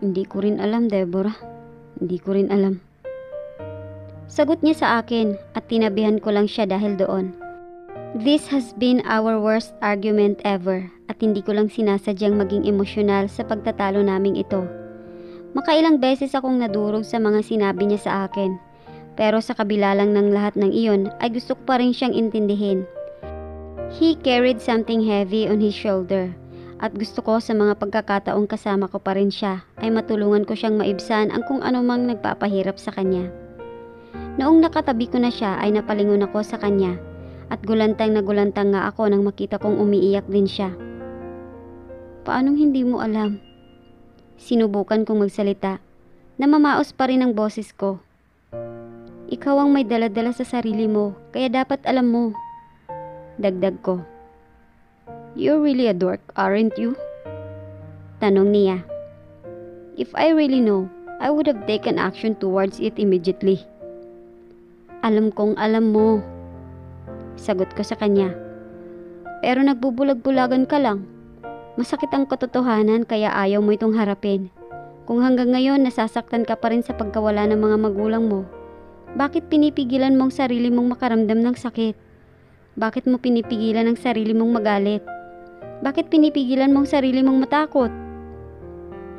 Hindi ko rin alam, Deborah. Hindi ko rin alam. Sagot niya sa akin at tinabihan ko lang siya dahil doon. This has been our worst argument ever at hindi ko lang sinasadyang maging emosyonal sa pagtatalo naming ito. Makailang beses akong nadurog sa mga sinabi niya sa akin. Pero sa kabila lang ng lahat ng iyon ay gusto ko pa rin siyang intindihin. He carried something heavy on his shoulder at gusto ko sa mga pagkakataong kasama ko pa rin siya ay matulungan ko siyang maibsan ang kung ano mang nagpapahirap sa kanya. Noong nakatabi ko na siya ay napalingon ako sa kanya at gulantang na gulantang nga ako nang makita kong umiiyak din siya. Paanong hindi mo alam? Sinubukan kong magsalita. Namamaos pa rin ang boses ko. Ikaw ang may daladala sa sarili mo, kaya dapat alam mo. Dagdag ko. You're really a dork, aren't you? Tanong niya. If I really know, I would have taken action towards it immediately. Alam kong alam mo. Sagot ko sa kanya. Pero nagbubulag-bulagan ka lang. Masakit ang katotohanan kaya ayaw mo itong harapin. Kung hanggang ngayon nasasaktan ka pa rin sa pagkawala ng mga magulang mo, bakit pinipigilan mong sarili mong makaramdam ng sakit? Bakit mo pinipigilan ang sarili mong magalit? Bakit pinipigilan mong sarili mong matakot?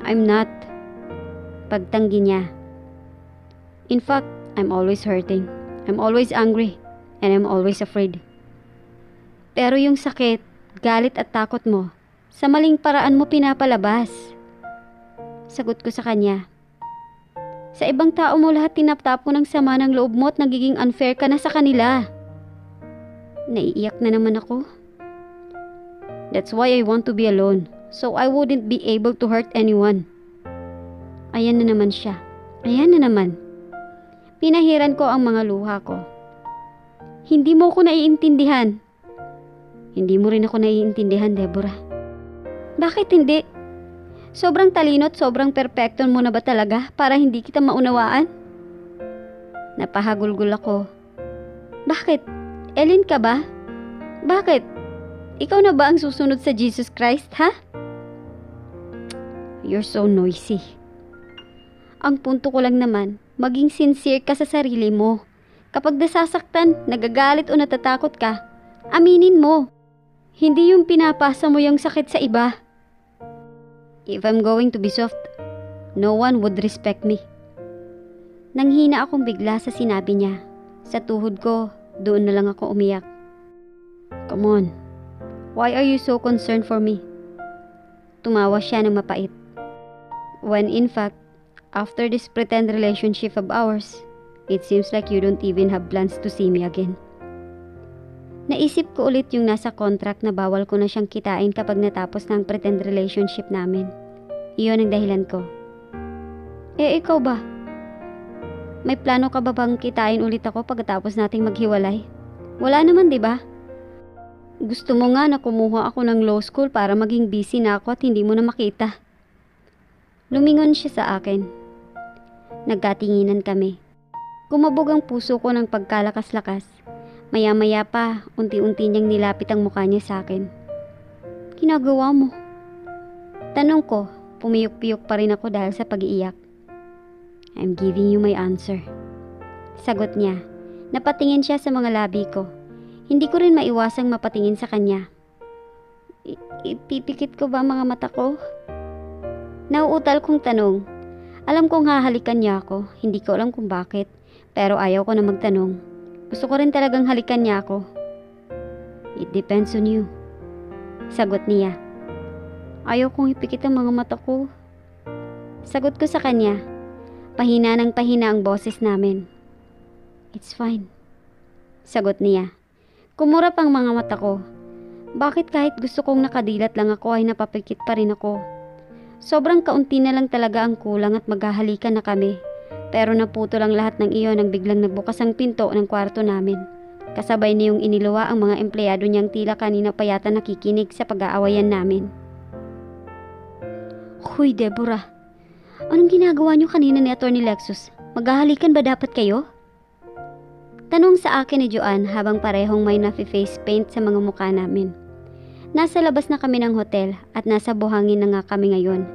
I'm not. Pagtanggi niya. In fact, I'm always hurting. I'm always angry. And I'm always afraid. Pero yung sakit, galit at takot mo, sa maling paraan mo pinapalabas. Sagot ko sa kanya. Sa ibang tao mo lahat tinaptap ko ng sama ng loob mo at nagiging unfair ka na sa kanila. Naiiyak na naman ako. That's why I want to be alone, so I wouldn't be able to hurt anyone. Ayan na naman siya. Ayan na naman. Pinahiran ko ang mga luha ko. Hindi mo ko naiintindihan. Hindi mo rin ako naiintindihan, Deborah. Bakit hindi? Sobrang talino at sobrang perpekto mo na ba talaga para hindi kita maunawaan? Napahagulgol ako. Bakit? Ellen ka ba? Bakit? Ikaw na ba ang susunod sa Jesus Christ, ha? You're so noisy. Ang punto ko lang naman, maging sincere ka sa sarili mo. Kapag nasasaktan, nagagalit o natatakot ka, aminin mo. Hindi yung pinapasa mo yung sakit sa iba. If I'm going to be soft, no one would respect me. Nanghina akong bigla sa sinabi niya. Sa tuhod ko, doon na lang ako umiyak. Come on, why are you so concerned for me? Tumawa siya ng mapait. When in fact, after this pretend relationship of ours, it seems like you don't even have plans to see me again. Naisip ko ulit yung nasa contract na bawal ko na siyang kitain kapag natapos na ang pretend relationship namin. Iyon ang dahilan ko. Ikaw ba? May plano ka ba bang kitain ulit ako pagkatapos nating maghiwalay? Wala naman, di ba? Gusto mo nga na kumuha ako ng law school para maging busy na ako at hindi mo na makita. Lumingon siya sa akin. Nagkatinginan kami. Kumabog ang puso ko ng pagkalakas-lakas. Maya-maya pa, unti-unti niyang nilapit ang mukha niya sa akin. Ginagawa mo? Tanong ko, pumiyok-piyok pa rin ako dahil sa pag-iiyak. I'm giving you my answer. Sagot niya. Napatingin siya sa mga labi ko. Hindi ko rin maiwasang mapatingin sa kanya. Ipipikit ko ba mga mata ko? Nauutal kong tanong. Alam kong hahalikan niya ako, hindi ko alam kung bakit, pero ayaw ko na magtanong. Gusto ko rin talagang halikan niya ako. It depends on you. Sagot niya. Ayaw kong ipikit ang mga mata ko. Sagot ko sa kanya. Pahina ng pahina ang boses namin. It's fine. Sagot niya. Kumurap ang mga mata ko. Bakit kahit gusto kong nakadilat lang ako ay napapikit pa rin ako? Sobrang kaunti na lang talaga ang kulang at maghahalikan na kami. Pero naputo lang lahat ng iyon nang biglang nagbukas ang pinto ng kwarto namin. Kasabay niyong iniluwa ang mga empleyado niyang tila kanina pa yata nakikinig sa pag-aawayan namin. Huy, Deborah. Anong ginagawa niyo kanina ni Atty. Lexus? Maghahalikan ba dapat kayo? Tanong sa akin ni Joanne habang parehong may nafi-face paint sa mga mukha namin. Nasa labas na kami ng hotel at nasa buhangin na nga kami ngayon.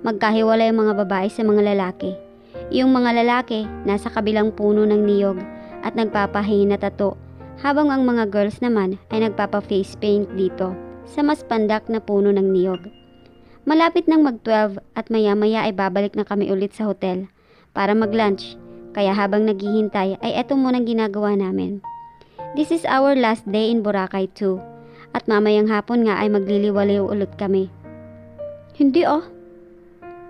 Magkahiwalay ang mga babae sa mga lalaki. Yung mga lalaki nasa kabilang puno ng niyog at nagpapahina tato, habang ang mga girls naman ay nagpapa-face paint dito sa mas pandak na puno ng niyog. Malapit nang mag-12 at maya-maya ay babalik na kami ulit sa hotel para mag-lunch, kaya habang naghihintay ay eto munang ginagawa namin. This is our last day in Boracay too, at mamayang hapon nga ay magliliwaliw ulit kami. Hindi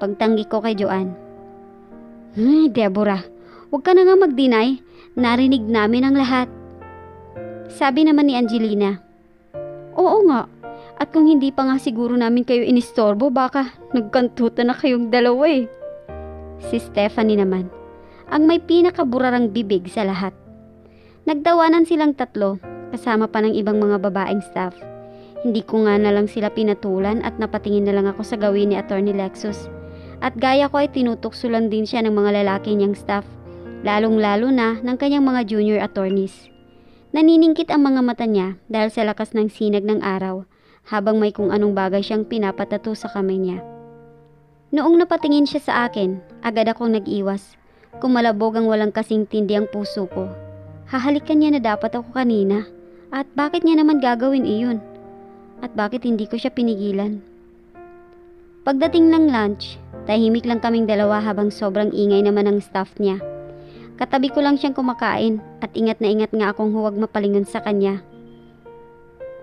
pagtanggi ko kay Joanne. Deborah, huwag ka na nga mag-deny, narinig namin ang lahat. Sabi naman ni Angelina. Oo nga. At kung hindi pa nga siguro namin kayo inistorbo, baka nagkantutan na kayong dalawa eh. Si Stephanie naman, ang may pinakaburarang bibig sa lahat. Nagdawanan silang tatlo, kasama pa ng ibang mga babaeng staff. Hindi ko nga na lang sila pinatulan at napatingin na lang ako sa gawin ni Attorney Lexus. At gaya ko ay tinutuksulan din siya ng mga lalaki niyang staff, lalong-lalo na ng kanyang mga junior attorneys. Naniningkit ang mga mata niya dahil sa lakas ng sinag ng araw, habang may kung anong bagay siyang pinapatato sa kamay niya. Noong napatingin siya sa akin, agad akong nag-iwas. Kumalabog ang walang kasing tindi ang puso ko. Hahalikan niya na dapat ako kanina. At bakit niya naman gagawin iyon? At bakit hindi ko siya pinigilan? Pagdating ng lunch, tahimik lang kaming dalawa habang sobrang ingay naman ang staff niya. Katabi ko lang siyang kumakain at ingat na ingat nga akong huwag mapalingon sa kanya.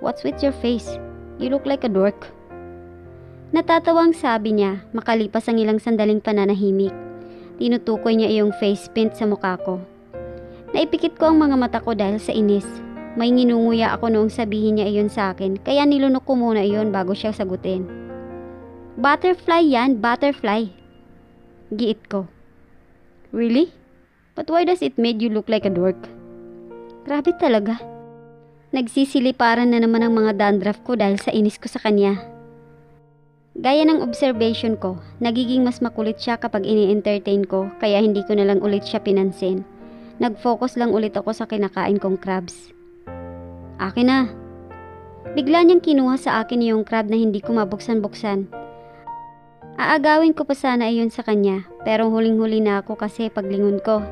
What's with your face? You look like a dork. Natatawang sabi niya makalipas ang ilang sandaling pananahimik. Tinutukoy niya iyong face paint sa mukha ko. Naipikit ko ang mga mata ko dahil sa inis. May nginunguya ako noong sabihin niya iyon sa akin, kaya nilunok ko muna iyon bago siya sagutin. Butterfly yan, butterfly. Giit ko. Really? But why does it make you look like a dork? Grabe talaga. Nagsisiliparan na naman ang mga dandruff ko dahil sa inis ko sa kanya. Gaya ng observation ko, nagiging mas makulit siya kapag ini-entertain ko, kaya hindi ko na lang ulit siya pinansin. Nag-focus lang ulit ako sa kinakain kong crabs. Akin na. Bigla niyang kinuha sa akin yung crab na hindi ko mabuksan-buksan. Aagawin ko pa sana iyon sa kanya, pero huling-huli na ako kasi paglingon ko.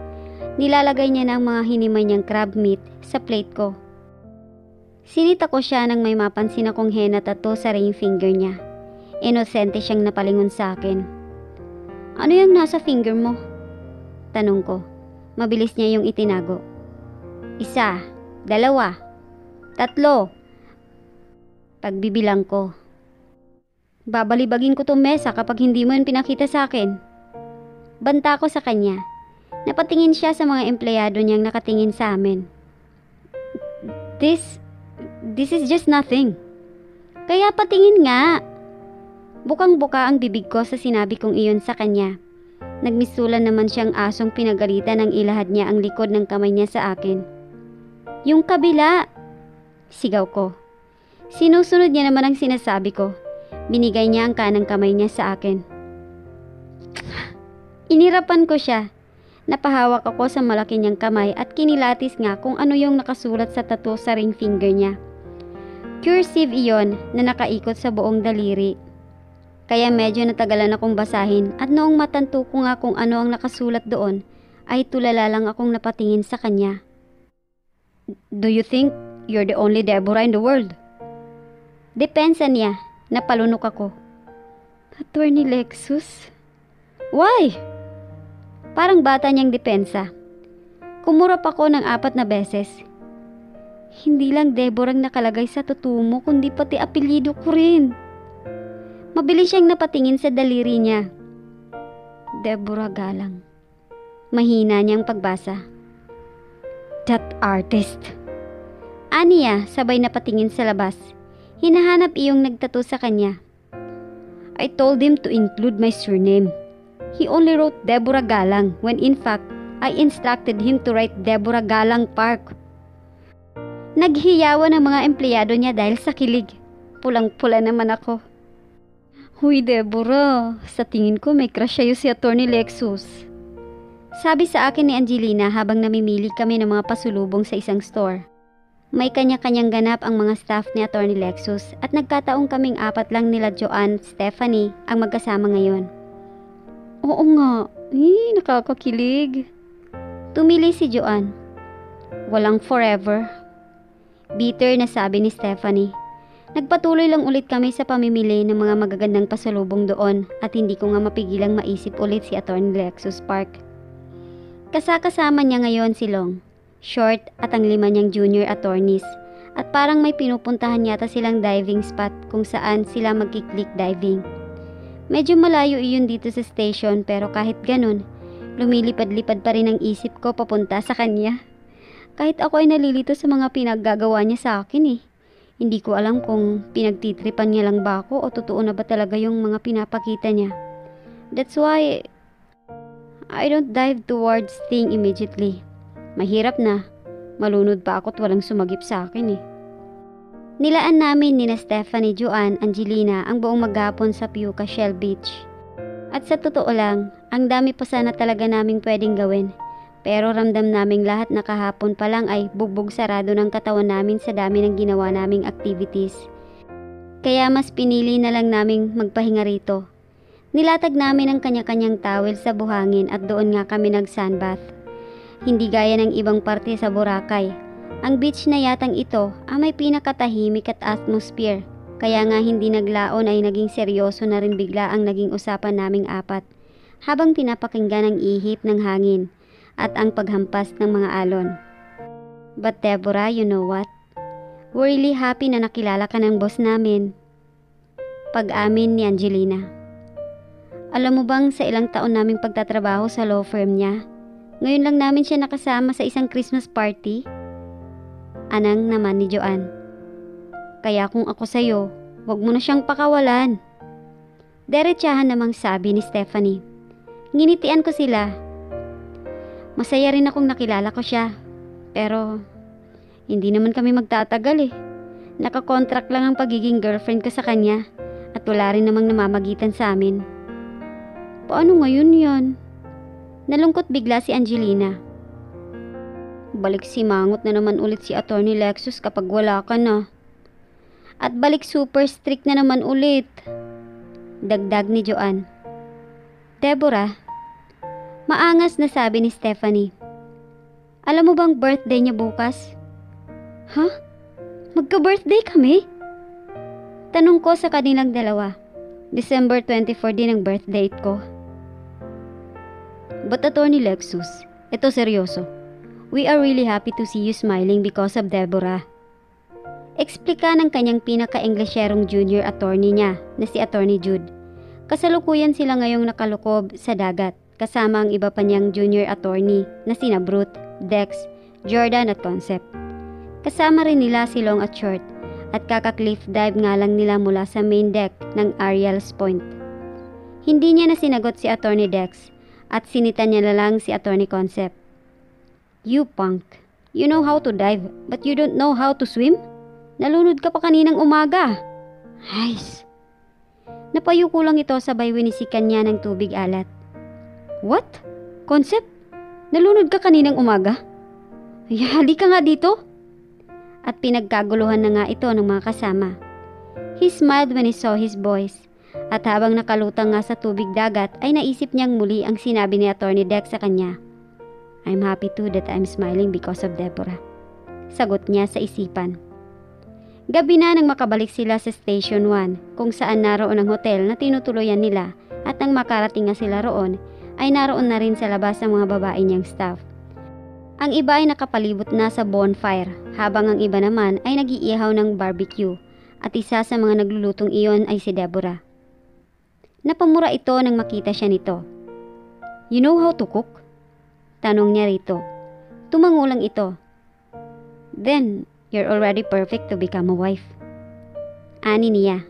Nilalagay niya na ang mga hinimay niyang crab meat sa plate ko. Sinita ko siya nang may mapansin akong henna tattoo sa ring finger niya. Inosente siyang napalingon sa akin. Ano yung nasa finger mo? Tanong ko. Mabilis niya yung itinago. 1, 2, 3. Pagbibilang ko. Babalibagin ko tong mesa kapag hindi mo yun pinakita sa akin. Banta ko sa kanya. Napatingin siya sa mga empleyado niyang nakatingin sa amin. This is just nothing. Kaya patingin nga. Bukang-buka ang bibig ko sa sinabi kong iyon sa kanya. Nagmisulan naman siyang asong pinagalitan ng ilahad niya ang likod ng kamay niya sa akin. Yung kabila! Sigaw ko. Sinusunod niya naman ang sinasabi ko. Binigay niya ang kanang kamay niya sa akin. Inirapan ko siya. Napahawak ako sa malaki niyang kamay at kinilatis nga kung ano yung nakasulat sa tattoo sa ring finger niya. Cursive iyon na nakaikot sa buong daliri. Kaya medyo natagalan akong basahin at noong matanto ko nga kung ano ang nakasulat doon, ay tulala lang akong napatingin sa kanya. Do you think you're the only Deborah in the world? Depensa niya, napalunok ako. Attorney Lexus? Why? Parang bata niyang depensa. Kumurap ako ng 4 na beses. Hindi lang Deborah ang nakalagay sa tattoo mo, kundi pati apelyido ko rin. Mabilis siyang napatingin sa daliri niya. Deborah Galang. Mahina niyang pagbasa. That artist. Aniya, sabay napatingin sa labas. Hinahanap iyong nagtattoo sa kanya. I told him to include my surname. He only wrote Deborah Galang when in fact, I instructed him to write Deborah Galang Park. Naghiyawan ang mga empleyado niya dahil sa kilig. Pulang-pula naman ako. Huy Deborah, sa tingin ko may crush sa'yo si Attorney Lexus. Sabi sa akin ni Angelina habang namimili kami ng mga pasulubong sa isang store. May kanya-kanyang ganap ang mga staff ni Attorney Lexus at nagkataong kaming 4 lang nila Joanne, Stephanie ang magkasama ngayon. Oo nga. Nakakakilig. Tumili si Joanne. Walang forever. Bitter na sabi ni Stephanie. Nagpatuloy lang ulit kami sa pamimili ng mga magagandang pasalubong doon at hindi ko nga mapigilang maisip ulit si Atty. Lexus Park. Kasama niya ngayon si Long, Short at ang 5 niyang junior attorneys at parang may pinupuntahan yata silang diving spot kung saan sila magkiklik diving. Medyo malayo iyon dito sa station pero kahit ganun, lumilipad-lipad pa rin ang isip ko papunta sa kanya. Kahit ako ay nalilito sa mga pinaggagawa niya sa akin eh. Hindi ko alam kung pinagtitripan niya lang ba ako o totoo na ba talaga yung mga pinapakita niya. That's why I don't dive towards thing immediately. Mahirap na. Malunod pa ako at walang sumagip sa akin eh. Nilaan namin nina Stephanie, Joanne, Angelina ang buong maghapon sa Piuca Shell Beach. At sa totoo lang, ang dami pa sana talaga naming pwedeng gawin. Pero ramdam naming lahat na kahapon pa lang ay bugbog sarado ng katawan namin sa dami ng ginawa naming activities. Kaya mas pinili na lang naming magpahinga rito. Nilatag namin ang kanya-kanyang towel sa buhangin at doon nga kami nag-sunbath. Hindi gaya ng ibang parte sa Boracay. Ang beach na yatang ito ang may pinakatahimik at atmosphere. Kaya nga hindi naglaon ay naging seryoso na rin bigla ang naging usapan naming apat. Habang pinapakinggan ang ihip ng hangin at ang paghampas ng mga alon. But Deborah, you know what? We're really happy na nakilala ka ng boss namin. Pag-amin ni Angelina. Alam mo bang sa ilang taon naming pagtatrabaho sa law firm niya, ngayon lang namin siya nakasama sa isang Christmas party? Anang naman ni Joanne. Kaya kung ako sa'yo, wag mo na siyang pakawalan. Derechahan namang sabi ni Stephanie. Nginitian ko sila. Masaya rin akong nakilala ko siya. Pero, hindi naman kami magtatagal eh. Nakakontract lang ang pagiging girlfriend ko sa kanya at wala rin namang namamagitan sa amin. Paano ngayon yan? Nalungkot bigla si Angelina. Balik simangot na naman ulit si Atty. Lexus kapag wala ka na. At balik super strict na naman ulit. Dagdag ni Joanne. Deborah, maangas na sabi ni Stephanie. Alam mo bang birthday niya bukas? Ha? Magka-birthday kami? Tanong ko sa kanilang dalawa. December 24 din ang birthday ko. But Atty. Lexus, ito seryoso. We are really happy to see you smiling because of Deborah. Eksplika ng kanyang pinaka-Englisherong junior attorney niya na si Atty. Jude. Kasalukuyan sila ngayong nakalukob sa dagat kasama ang iba pa niyang junior attorney na sina Brute, Dex, Jordan at Concept. Kasama rin nila si Long at Short at kaka-cliff dive nga lang nila mula sa main deck ng Ariel's Point. Hindi niya na sinagot si Atty. Dex at sinita niya na lang si Atty. Concept. You punk. You know how to dive, but you don't know how to swim? Nalunod ka pa kaninang umaga. Hays. Napayuko lang ito sabay winisikan niya ng tubig alat. What? Concept? Nalunod ka kaninang umaga? Ay, halika nga dito. At pinagkaguluhan na nga ito ng mga kasama. He smiled when he saw his boys. At habang nakalutang nga sa tubig dagat ay naisip niyang muli ang sinabi ni Atty. Dex sa kanya. I'm happy too that I'm smiling because of Deborah. Sagot niya sa isipan. Gabi na nang makabalik sila sa Station 1 kung saan naroon ang hotel na tinutuluyan nila at nang makarating nga sila roon ay naroon na rin sa labas ang mga babae niyang staff. Ang iba ay nakapalibot na sa bonfire habang ang iba naman ay nag-iihaw ng barbecue at isa sa mga naglulutong iyon ay si Deborah. Napamura ito nang makita siya nito. You know how to cook? Tanong niya rito. Tumangulang ito. Then, you're already perfect to become a wife. Ani niya.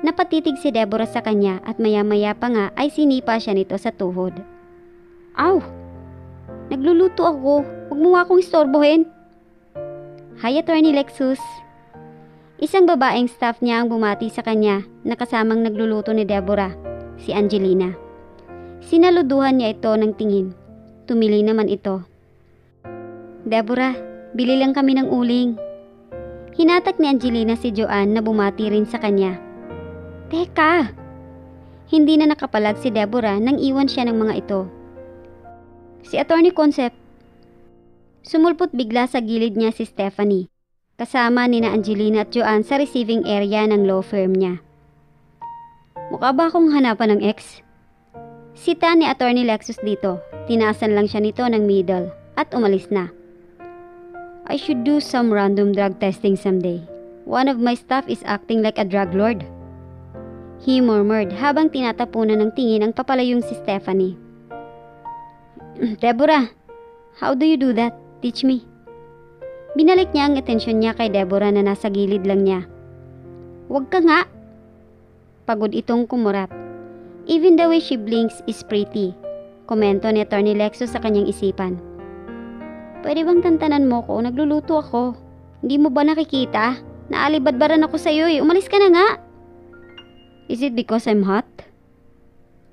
Napatitig si Deborah sa kanya at maya-maya pa nga ay sinipa siya nito sa tuhod. Aw! Nagluluto ako. Huwag mo nga akong istorbohin. Hi, Atty. Lexus. Isang babaeng staff niya ang bumati sa kanya na kasamang nagluluto ni Deborah, si Angelina. Sinaluduhan niya ito ng tingin. Tumili naman ito. Deborah, bili lang kami ng uling. Hinatak ni Angelina si Joanne na bumati rin sa kanya. Teka! Hindi na nakapalag si Deborah nang iwan siya ng mga ito. Si Attorney Concept. Sumulpot bigla sa gilid niya si Stephanie, kasama nina Angelina at Joanne sa receiving area ng law firm niya. Mukha ba akong hanapan ng ex? Sita ni Attorney Lexus dito. Tinaasan lang siya nito ng middle at umalis na. I should do some random drug testing someday. One of my staff is acting like a drug lord. He murmured habang tinatapunan ng tingin ang papalayong si Stephanie. Deborah, how do you do that? Teach me. Binalik niya ang atensyon niya kay Deborah na nasa gilid lang niya. Huwag ka nga. Pagod itong kumurap. Even the way she blinks is pretty. Komento ni Attorney Lexus sa kanyang isipan. Pwede bang tantanan mo ko? Nagluluto ako. Hindi mo ba nakikita? Naalibadbaran ako sa'yo eh. Umalis ka na nga. Is it because I'm hot?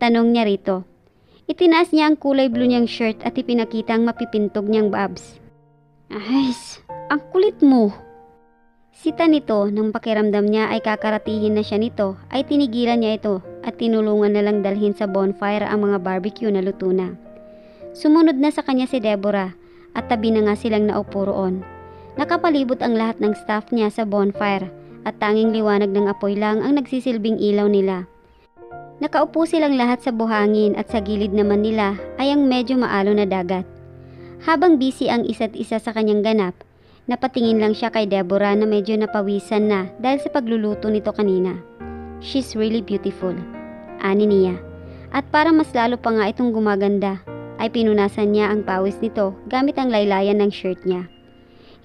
Tanong niya rito. Itinaas niya ang kulay blue niyang shirt at ipinakita ang mapipintog niyang abs. Ay, ang kulit mo. Sita nito nang pakiramdam niya ay kakaratihin na siya nito ay tinigilan niya ito at tinulungan na lang dalhin sa bonfire ang mga barbecue na luto na. Sumunod na sa kanya si Deborah at tabi na nga silang naupo roon. Nakapalibot ang lahat ng staff niya sa bonfire at tanging liwanag ng apoy lang ang nagsisilbing ilaw nila. Nakaupo silang lahat sa buhangin at sa gilid naman nila ay ang medyo maalo na dagat. Habang busy ang isa't isa sa kanyang ganap, napatingin lang siya kay Deborah na medyo napawisan na dahil sa pagluluto nito kanina. She's really beautiful, ani niya. At para mas lalo pa nga itong gumaganda, ay pinunasan niya ang pawis nito gamit ang laylayan ng shirt niya.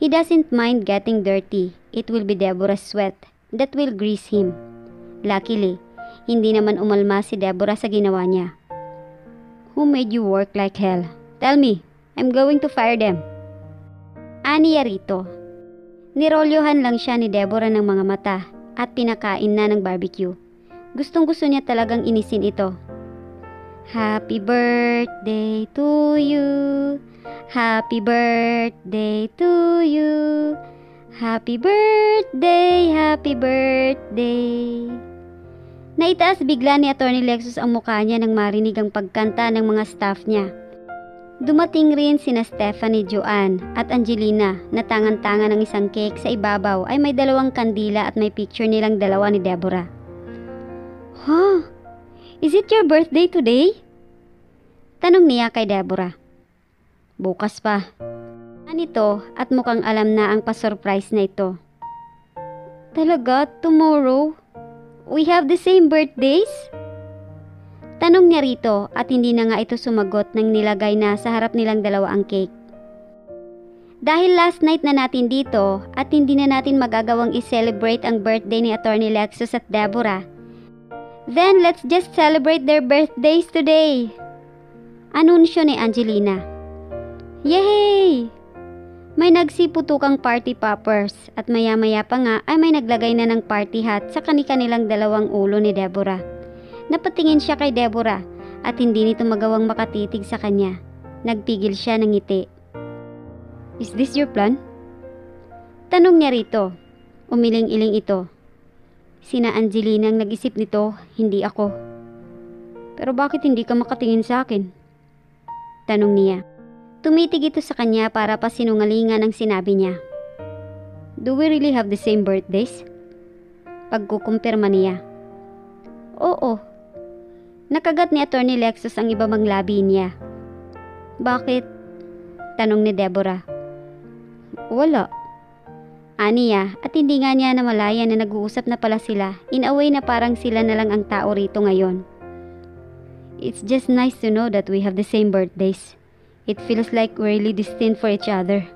He doesn't mind getting dirty. It will be Deborah's sweat that will grease him. Luckily, hindi naman umalma si Deborah sa ginawa niya. Who made you work like hell? Tell me, I'm going to fire them. Aniya rito. Nirolyohan lang siya ni Deborah ng mga mata at pinakain na ng barbecue. Gustong gusto niya talagang inisin ito. Happy birthday to you. Happy birthday to you. Happy birthday, happy birthday. Naitaas bigla ni Attorney Lexus ang mukha niya nang marinig ang pagkanta ng mga staff niya. Dumating rin sina Stephanie, Joanne at Angelina na tangan-tangan ng isang cake sa ibabaw ay may 2 kandila at may picture nilang dalawa ni Deborah. Huh? Is it your birthday today? Tanong niya kay Deborah. Bukas pa. Anito at mukhang alam na ang pa-surprise na ito. Talaga? Tomorrow? We have the same birthdays? Tanong niya rito at hindi na nga ito sumagot nang nilagay na sa harap nilang dalawa ang cake. Dahil last night na natin dito at hindi na natin magagawang i-celebrate ang birthday ni Attorney Lexus at Deborah, then let's just celebrate their birthdays today. Anunsyo ni Angelina. Yay! May nagsiputukang party poppers at maya-maya pa nga ay may naglagay na ng party hat sa kani-kanilang 2 ulo ni Deborah. Napatingin siya kay Deborah at hindi nito magawang makatitig sa kanya. Nagpigil siya ng ngiti. Is this your plan? Tanong niya rito. Umiling-iling ito. Sina Angelina ang nag-isip nito, hindi ako. Pero bakit hindi ka makatingin sa akin? Tanong niya. Tumitig ito sa kanya para pasinungalingan ang sinabi niya. Do we really have the same birthdays? Pagkukumpirma niya. Oo. Nakagat ni Attorney Lexus ang iba mang labi niya. Bakit? Tanong ni Deborah. Wala. Aniya at hindi nga niya namalaya na nag-uusap na pala sila in a way na parang sila na lang ang tao rito ngayon. It's just nice to know that we have the same birthdays. It feels like we're really destined for each other.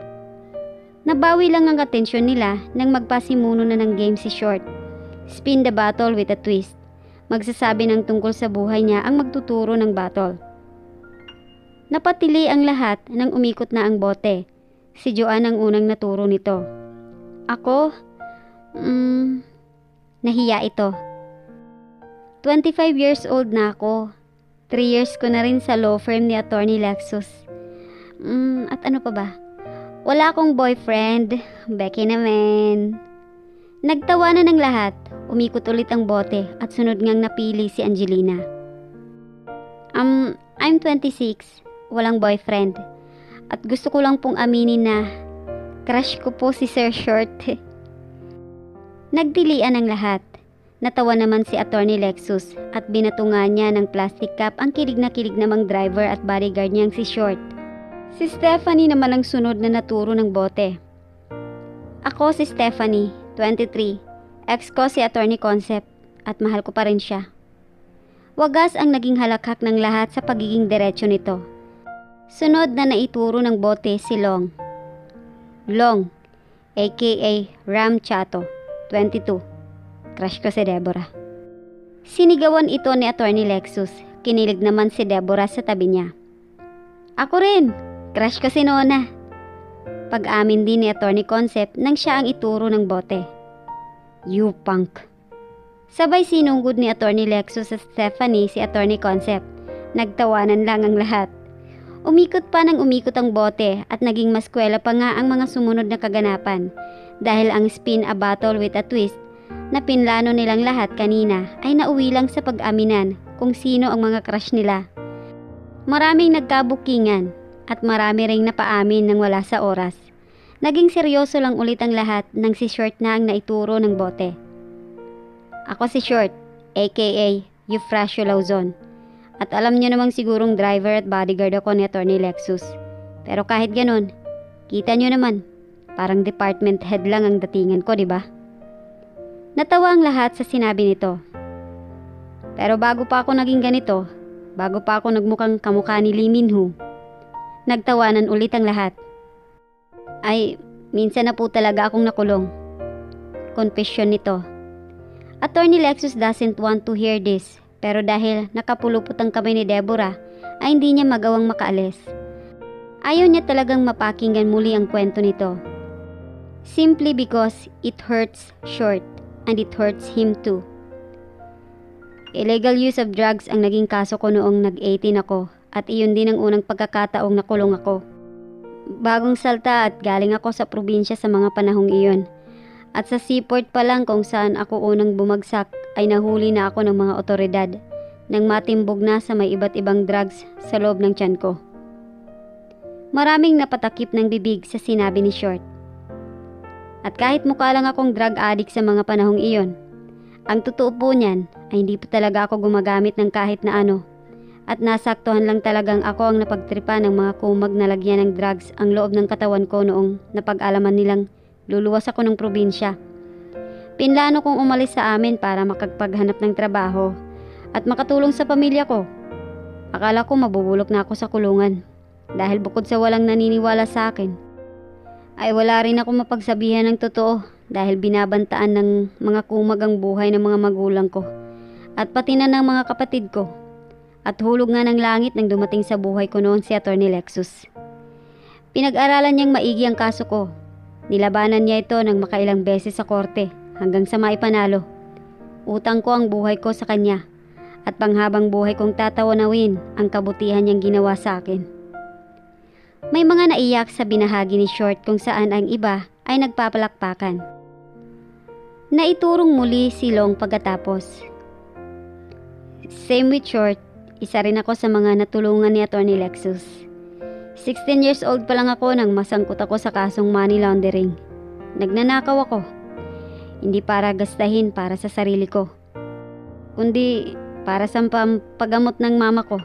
Nabawi lang ang atensyon nila nang magpasimuno na ng game si Short. Spin the bottle with a twist. Magsasabi ng tungkol sa buhay niya ang magtuturo ng bottle. Napatili ang lahat nang umikot na ang bote. Si Joanne ang unang naturo nito. Ako? Nahiya ito. 25 years old na ako. 3 years ko na rin sa law firm ni Attorney Lexus. At ano pa ba? Wala akong boyfriend. Becky naman. Nagtawanan ng lahat, umikot ulit ang bote at sunod ngang napili si Angelina. I'm 26, walang boyfriend. At gusto ko lang pong aminin na crush ko po si Sir Short. Nagdilian ang lahat. Natawa naman si Attorney Lexus at binatungan niya ng plastic cup ang kilig namang driver at bodyguard niyang si Short. Si Stephanie naman ang sunod na naturo ng bote. Ako si Stephanie, 23. Ex ko si Attorney Concept at mahal ko pa rin siya. Wagas ang naging halakhak ng lahat sa pagiging diretsyo nito. Sunod na naituro ng bote si Long. Long, aka Ram Chato, 22. Crush ko si Deborah. Sinigawan ito ni Attorney Lexus. Kinilig naman si Deborah sa tabi niya. Ako rin, crush ko si Nona. Pag-amin din ni Attorney Concept nang siya ang ituro ng bote. You punk. Sabay sinunggod ni Attorney Lexus at Stephanie si Attorney Concept. Nagtawanan lang ang lahat. Umikot pa ng umikot ang bote at naging maskwela pa nga ang mga sumunod na kaganapan dahil ang spin a battle with a twist na pinlano nilang lahat kanina ay nauwi lang sa pag-aminan kung sino ang mga crush nila. Maraming nagkabukingan at marami ring napaamin nang wala sa oras. Naging seryoso lang ulit ang lahat nang si Short na ang naituro ng bote. Ako si Short, aka Eufrasio Lauzon. At alam niyo namang sigurong driver at bodyguard ako ni Attorney Lexus. Pero kahit ganun, kita niyo naman, parang department head lang ang datingan ko, di ba? Natawa ang lahat sa sinabi nito. Pero bago pa ako naging ganito, bago pa ako nagmukhang kamukha ni Lee Min-ho, nagtawanan ulit ang lahat. Ay, minsan na po talaga akong nakulong. Confession nito. Attorney Lexus doesn't want to hear this, pero dahil nakapulupot ang kamay ni Deborah, ay hindi niya magawang makaalis. Ayaw niya talagang mapakinggan muli ang kwento nito. Simply because it hurts Short and it hurts him too. Illegal use of drugs ang naging kaso ko noong nag-18 ako at iyon din ang unang pagkakataong nakulong ako. Bagong salta at galing ako sa probinsya sa mga panahong iyon. At sa seaport pa lang kung saan ako unang bumagsak ay nahuli na ako ng mga otoridad nang matimbog na sa may iba't ibang drugs sa loob ng tiyan ko. Maraming napatakip ng bibig sa sinabi ni Short. At kahit mukha lang akong drug addict sa mga panahong iyon, ang totoo po niyan ay hindi po talaga ako gumagamit ng kahit na ano at nasaktuhan lang talagang ako ang napagtripa ng mga kumag na lagyan ng drugs ang loob ng katawan ko noong napag-alaman nilang luluwas ako ng probinsya. Pinlano kong umalis sa amin para makapaghanap ng trabaho at makatulong sa pamilya ko. Akala ko mabubulok na ako sa kulungan dahil bukod sa walang naniniwala sa akin, ay wala rin ako mapagsabihan ng totoo dahil binabantaan ng mga kumag ang buhay ng mga magulang ko at pati na ng mga kapatid ko. At hulog nga ng langit nang dumating sa buhay ko noon si Attorney Lexus. Pinag-aralan niyang maigi ang kaso ko. Nilabanan niya ito ng makailang beses sa korte hanggang sa maipanalo. Utang ko ang buhay ko sa kanya at panghabang buhay kong tatawanawin ang kabutihan niyang ginawa sa akin. May mga naiyak sa binahagi ni Short kung saan ang iba ay nagpapalakpakan. Naiturong muli si Long pagkatapos. Same with Short, isa rin ako sa mga natulungan ni Attorney Lexus. 16 years old pa lang ako nang masangkot ako sa kasong money laundering. Nagnanakaw ako. Hindi para gastahin para sa sarili ko, kundi para sa paggamot ng mama ko.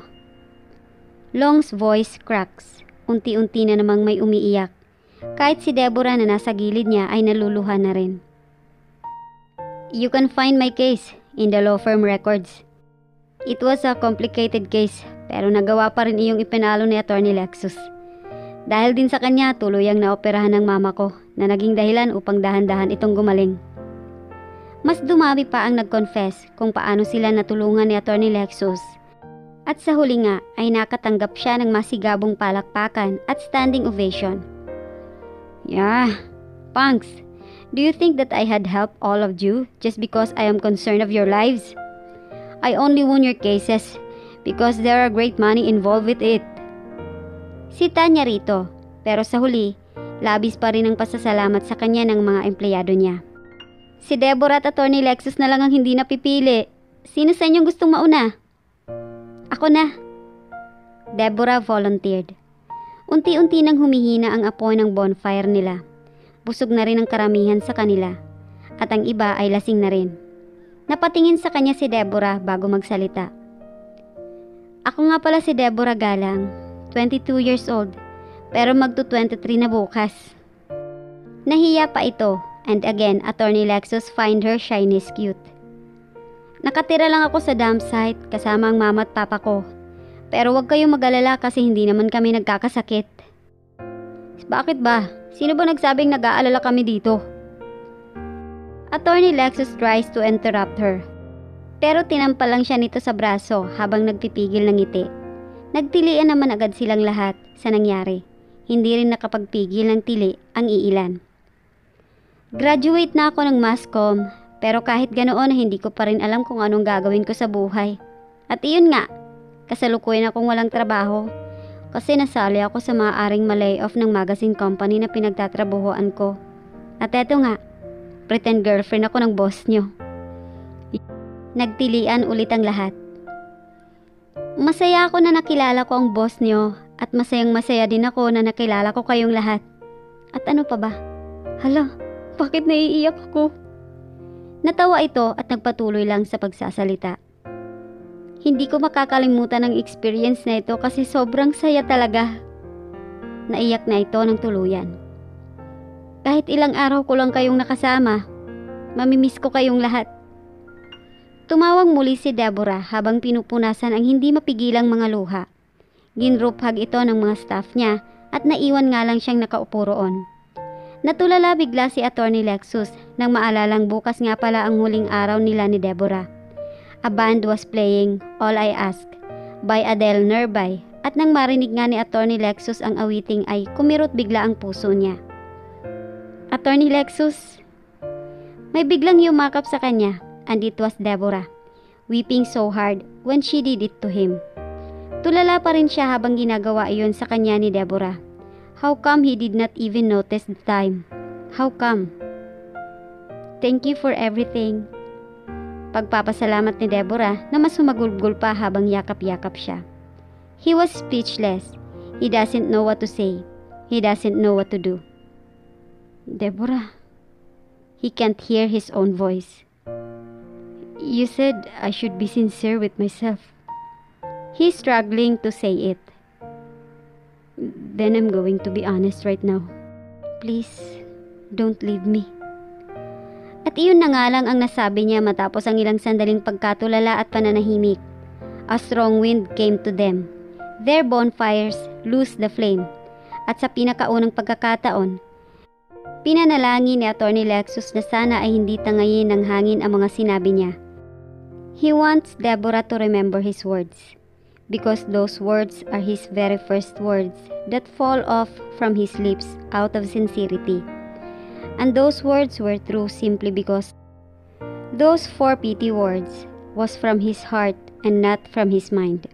Long's voice cracks. Unti-unti na namang may umiiyak. Kahit si Deborah na nasa gilid niya ay naluluha na rin. You can find my case in the law firm records. It was a complicated case pero nagawa pa rin iyong ipinalo ni Attorney Lexus. Dahil din sa kanya tuluyang naoperahan ng mama ko na naging dahilan upang dahan-dahan itong gumaling. Mas dumami pa ang nag-confess kung paano sila natulungan ni Attorney Lexus. At sa huli nga ay nakatanggap siya ng masigabong palakpakan at standing ovation. Yeah, punks, do you think that I had helped all of you just because I am concerned of your lives? I only won your cases because there are great money involved with it. Sita niya rito, pero sa huli, labis pa rin ang pasasalamat sa kanya ng mga empleyado niya. Si Deborah at Attorney Lexus na lang ang hindi napipili. Sino sa inyong gustong mauna? Ako na. Deborah volunteered. Unti-unti nang humihina ang apoy ng bonfire nila. Busog na rin ang karamihan sa kanila. At ang iba ay lasing na rin. Napatingin sa kanya si Deborah bago magsalita. Ako nga pala si Deborah Galang, 22 years old, pero magto-23 na bukas. Nahiya pa ito, and again, Attorney Lexus find her shyness cute. Nakatira lang ako sa dump site kasama ang mama at papa ko. Pero huwag kayong mag-alala kasi hindi naman kami nagkakasakit. Bakit ba? Sino ba nagsabing nag-aalala kami dito? Attorney Lexus tries to interrupt her. Pero tinampal lang siya nito sa braso habang nagpipigil ng ngiti. Nagtilian naman agad silang lahat sa nangyari. Hindi rin nakapagpigil ng tili ang iilan. Graduate na ako ng mass comm, pero kahit ganoon hindi ko pa rin alam kung anong gagawin ko sa buhay. At iyon nga, kasalukuyan akong walang trabaho kasi nasali ako sa maaaring ma-layoff ng magazine company na pinagtatrabahoan ko. At eto nga, pretend girlfriend ako ng boss nyo. Nagtilian ulit ang lahat. Masaya ako na nakilala ko ang boss nyo at masayang-masaya din ako na nakilala ko kayong lahat. At ano pa ba? Hala, bakit naiiyak ako? Natawa ito at nagpatuloy lang sa pagsasalita. Hindi ko makakalimutan ang experience na ito kasi sobrang saya talaga. Naiyak na ito ng tuluyan. Kahit ilang araw ko lang kayong nakasama, mamimiss ko kayong lahat. Tumawang muli si Deborah habang pinupunasan ang hindi mapigilang mga luha. Ginroup hug ito ng mga staff niya at naiwan nga lang siyang nakaupo roon. Natulala bigla si Attorney Lexus nang maalalang bukas nga pala ang huling araw nila ni Deborah. A band was playing All I Ask by Adele nearby at nang marinig nga ni Attorney Lexus ang awiting ay kumirot bigla ang puso niya. Attorney Lexus, may biglang yumakap sa kanya. And it was Deborah, weeping so hard when she did it to him. Tulala pa rin siya habang ginagawa iyon sa kanya ni Deborah. How come he did not even notice the time? How come? Thank you for everything. Pagpapasalamat ni Deborah na mas humagulgol pa habang yakap-yakap siya. He was speechless. He doesn't know what to say. He doesn't know what to do. Deborah. He can't hear his own voice. You said I should be sincere with myself. He's struggling to say it. Then I'm going to be honest right now. Please, don't leave me. At iyon na nga lang ang nasabi niya matapos ang ilang sandaling pagkatulala at pananahimik. A strong wind came to them. Their bonfires loosed the flame. At sa pinakaunang pagkakataon, pinanalangin ni Attorney Lexus na sana ay hindi tangayin ng hangin ang mga sinabi niya. He wants Deborah to remember his words, because those words are his very first words that fall off from his lips out of sincerity. And those words were true simply because those 4 pity words was from his heart and not from his mind.